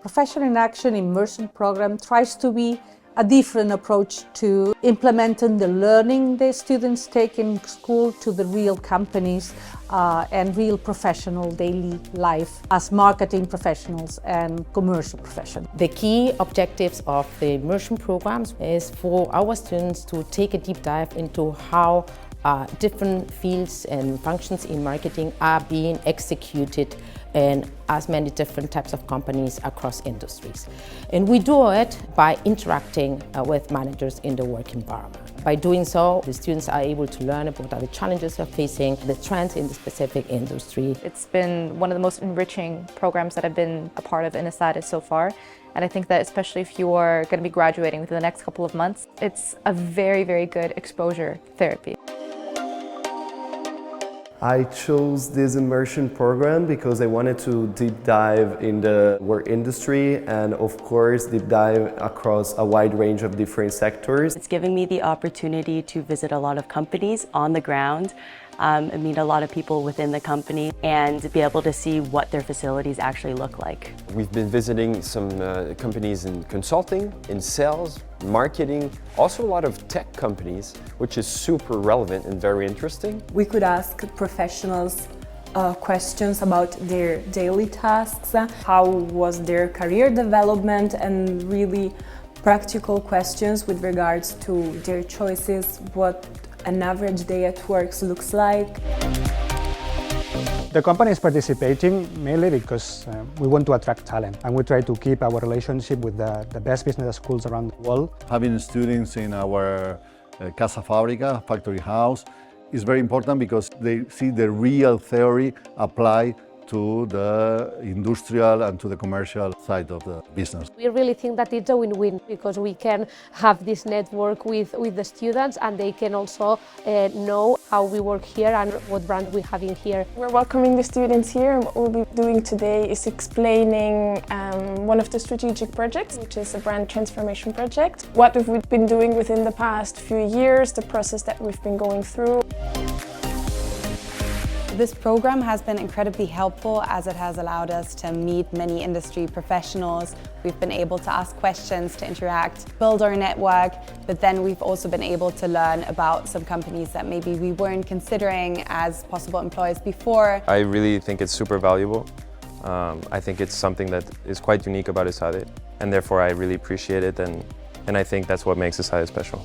Profession in Action immersion program tries to be a different approach to implementing the learning the students take in school to the real companies and real professional daily life as marketing professionals and commercial professionals. The key objectives of the immersion programs is for our students to take a deep dive into how different fields and functions in marketing are being executed in as many different types of companies across industries. And we do it by interacting with managers in the work environment. By doing so, the students are able to learn about the challenges they're facing, the trends in the specific industry. It's been one of the most enriching programs that I've been a part of in Esade so far. And I think that especially if you are going to be graduating within the next couple of months, it's a very, very good exposure therapy. I chose this immersion program because I wanted to deep dive in the work industry and of course deep dive across a wide range of different sectors. It's giving me the opportunity to visit a lot of companies on the ground, and meet a lot of people within the company and be able to see what their facilities actually look like. We've been visiting some companies in consulting, in sales, marketing, also a lot of tech companies, which is super relevant and very interesting. We could ask professionals questions about their daily tasks, how was their career development, and really practical questions with regards to their choices, what an average day at work looks like. The company is participating mainly because we want to attract talent and we try to keep our relationship with the best business schools around the world. Having students in our Casa Fábrica, factory house, is very important because they see the real theory apply to the industrial and to the commercial side of the business. We really think that it's a win-win because we can have this network with the students and they can also know how we work here and what brand we have in here. We're welcoming the students here, and what we'll be doing today is explaining one of the strategic projects, which is a brand transformation project. What have we been doing within the past few years, the process that we've been going through. This program has been incredibly helpful as it has allowed us to meet many industry professionals. We've been able to ask questions, to interact, build our network, but then we've also been able to learn about some companies that maybe we weren't considering as possible employers before. I really think it's super valuable. I think it's something that is quite unique about Esade, and therefore I really appreciate it, and I think that's what makes Esade special.